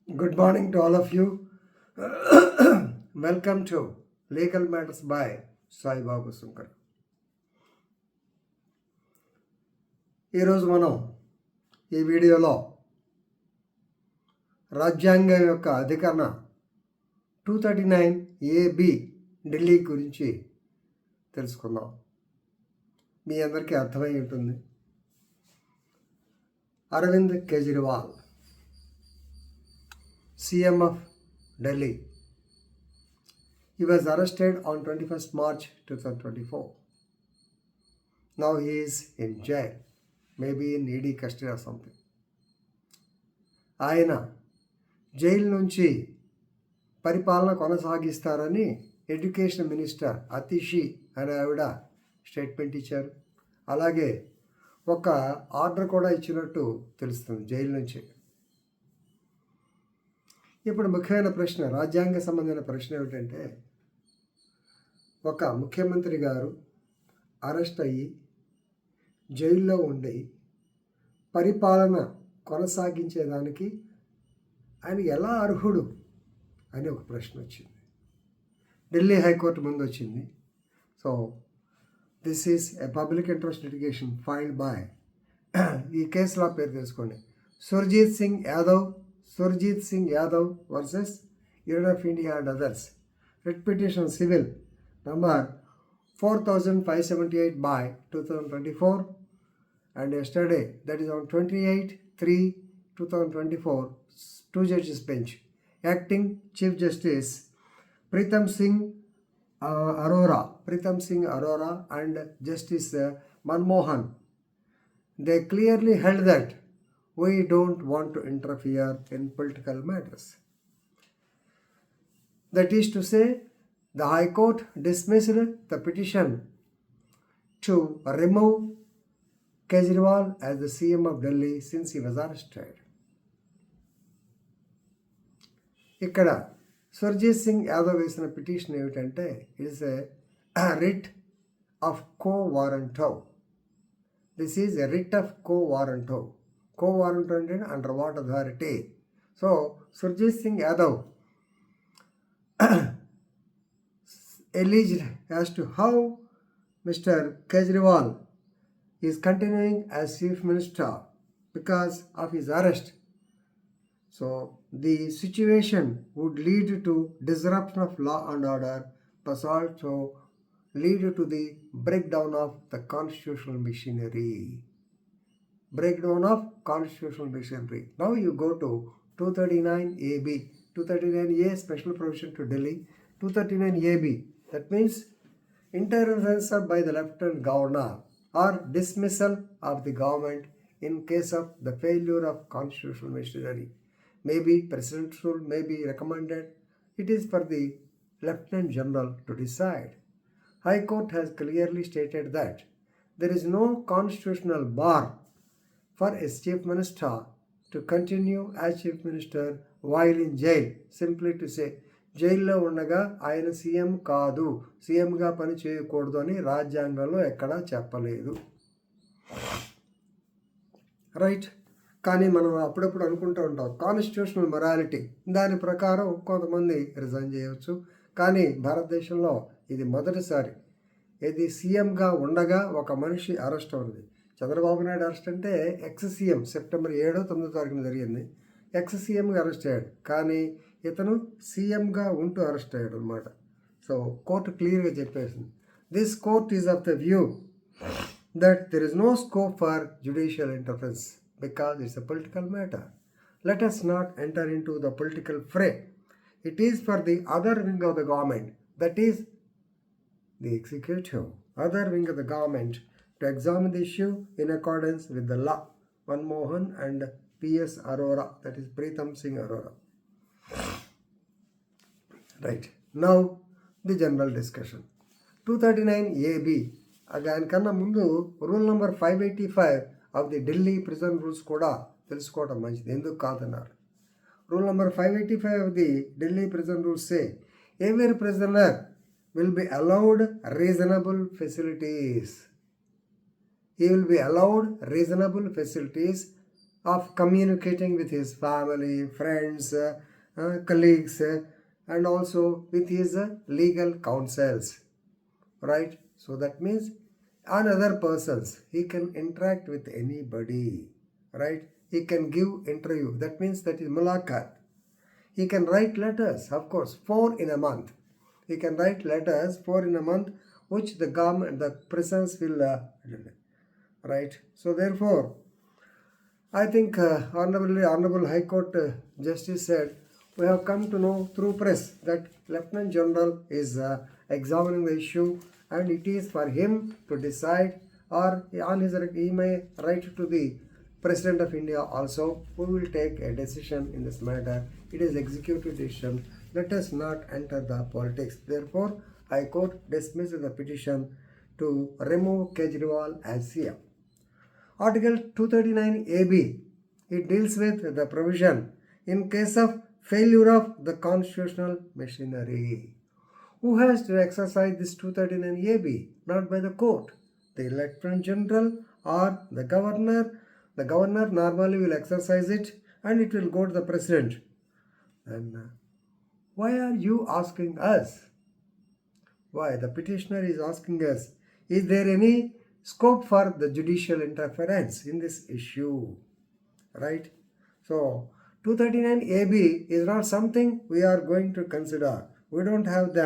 Good morning to all of you. Welcome to Legal Matters by Sai Babu Sunkar. ఈరోజు మనం ఈ వీడియోలో రాజ్యాంగం యొక్క అధికరణ 239AB ఢిల్లీ గురించి తెలుసుకుందాం. మీ అందరికీ అర్థమై ఉంటుంది. Arvind Kejriwal, CM of Delhi. He was arrested on 21st March 2024. Now he is in jail, maybe in ED custody or something. ఆయన జైలు నుంచి పరిపాలన కొనసాగిస్తారని ఎడ్యుకేషన్ మినిస్టర్ అతిషి అనే ఆవిడ స్టేట్మెంట్ ఇచ్చారు. అలాగే ఒక ఆర్డర్ కూడా ఇచ్చినట్టు తెలుస్తుంది జైలు నుంచి. ఇప్పుడు ముఖ్యమైన ప్రశ్న, రాజ్యాంగ సంబంధమైన ప్రశ్న ఏమిటంటే, ఒక ముఖ్యమంత్రి గారు అరెస్ట్ అయ్యి జైల్లో ఉండి పరిపాలన కొనసాగించేదానికి ఆయన ఎలా అర్హుడు అని ఒక ప్రశ్న వచ్చింది. ఢిల్లీ హైకోర్టు ముందు వచ్చింది. So this is a public interest litigation filed by, ఈ కేసులో పేరు తెలుసుకోండి, Surjeet Singh Yadav versus union of India and others. Writ petition civil number 4578 by 2024, and yesterday, that is on 28/3/2024, two judges bench, acting Chief Justice Pritam Singh Arora and Justice Manmohan, they clearly held that we don't want to interfere in political matters. That is to say, the High Court dismissed the petition to remove Kejriwal as the CM of Delhi since he was arrested. ఇక్కడ సుర్జీత్ సింగ్ యాదవ్ వేసిన petition ఏమిటంటే, it is a writ of quo warranto. This is a writ of quo warranto. Quo warranto అంటే under what authority. So Surjeet Singh Yadav alleged as to how Mr. Kejriwal is continuing as Chief Minister because of his arrest. So the situation would lead to disruption of law and order, but also lead to the breakdown of the constitutional machinery. Now you go to 239AB, 239A special provision to Delhi, 239AB. That means interference by the Lieutenant Governor or dismissal of the government in case of the failure of constitutional machinery. Maybe President's rule may be recommended. It is for the Lieutenant General to decide. High Court has clearly stated that there is no constitutional bar for a Chief Minister to continue as Chief Minister while in jail. Simply to say, జైల్లో ఉండగా ఆయన CM కాదు, సీఎంగా పని చేయకూడదు అని రాజ్యాంగంలో ఎక్కడా చెప్పలేదు. రైట్. కానీ మనం అప్పుడప్పుడు అనుకుంటూ ఉంటాం కాన్స్టిట్యూషనల్ మొరాలిటీ, దాని ప్రకారం కొంతమంది రిజైన్ చేయవచ్చు. కానీ భారతదేశంలో ఇది మొదటిసారి ఇది సీఎంగా ఉండగా ఒక మనిషి అరెస్ట్ అవుతుంది. చంద్రబాబు నాయుడు అరెస్ట్ అంటే ఎక్స్ సీఎం సెప్టెంబర్ 7-9 జరిగింది. ఎక్స్ సీఎంగా అరెస్ట్ అయ్యాడు, కానీ ఇతను సీఎంగా ఉంటూ అరెస్ట్ అయ్యాడు అనమాట. సో కోర్టు క్లియర్గా చెప్పేసింది, this court is of the view that there is no scope for judicial interference because it's a political matter. Let us not enter into the political fray. It is for the other wing of the government, that is the executive, other wing of the government, to examine the issue in accordance with the law. Manmohan and P.S. Arora, that is Pritam Singh Arora. Right. Now the general discussion. 239AB, దానికన్నా ముందు rule number 585 of the Delhi prison rules కూడా తెలుసుకోవడం మంచిది. ఎందుకు కాదన్నారు. Rule number 585 of the Delhi prison rules say every prisoner will be allowed reasonable facilities. He will be allowed reasonable facilities of communicating with his family, friends, colleagues, and also with his legal counsels, right? So that means on other persons, he can interact with anybody, right? He can give interview. That means that is mulakat. He can write letters, of course, 4 in a month. He can write letters 4 in a month, which the government, the prisons will, right? So therefore, I think Honorable High Court Justice said, we have come to know through press that Lieutenant General is examining the issue, and it is for him to decide, or on his he may write to the President of India also, who will take a decision in this matter. It is executive decision. Let us not enter the politics. Therefore, High Court dismissed the petition to remove Kejriwal as CM. Article 239 AB, it deals with the provision in case of failure of the constitutional machinery. Who has to exercise this 239 AB? Not by the court. The Lieutenant General or the Governor. The Governor normally will exercise it, and it will go to the President. And why are you asking us? Why? The petitioner is asking us, is there any scope for the judicial interference in this issue, right? So 239 AB is not something we are going to consider. We don't have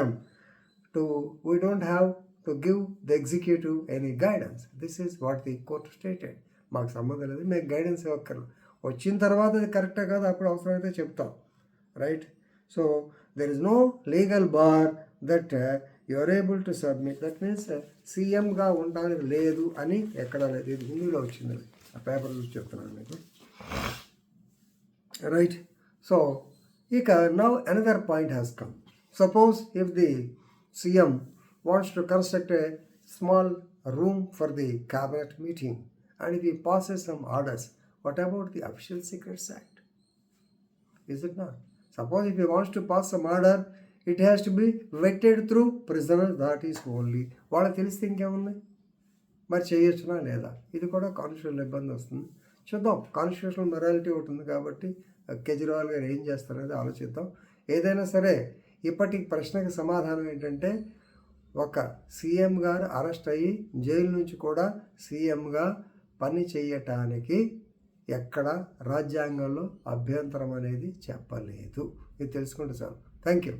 to give the executive any guidance. This is what the court stated. మాకు సంబంధం లేదు, మేము guidance ఇవ్వక్కర్లేదు. వచ్చిన తర్వాత అది కరెక్టే కాదు, అప్పుడు అవసరమైతే చెప్తాం, right? So there is no legal bar that you are able to submit. That means సీఎంగా ఉండడానికి లేదు అని ఎక్కడా లేదు. ఇది హిందీలో వచ్చింది, ఆ పేపర్ చూసి చెప్తున్నాను మీకు, రైట్? సో ఇక now another point has come. Suppose if the CM wants to construct a small room for the cabinet meeting, and if he passes some orders, what about the Official Secrets Act? Is it not? Suppose if he wants to pass some order, it has to be vetted through prisoners, that is only. వాళ్ళకి తెలిస్తే ఇంకేముంది, మరి చేయొచ్చునా లేదా? ఇది కూడా constitutional ఇబ్బంది వస్తుంది. చూద్దాం, కాన్స్టిట్యూషనల్ మొరాలిటీ ఒకటి ఉంది కాబట్టి కేజ్రీవాల్ గారు ఏం చేస్తారనేది ఆలోచిద్దాం. ఏదైనా సరే ఇప్పటి ప్రశ్నకి సమాధానం ఏంటంటే, ఒక సీఎం గారు అరెస్ట్ అయ్యి జైలు నుంచి కూడా సీఎంగా పని చేయటానికి ఎక్కడ రాజ్యాంగంలో అభ్యంతరం అనేది చెప్పలేదు. ఇది తెలుసుకుంటే చాలు. Thank you.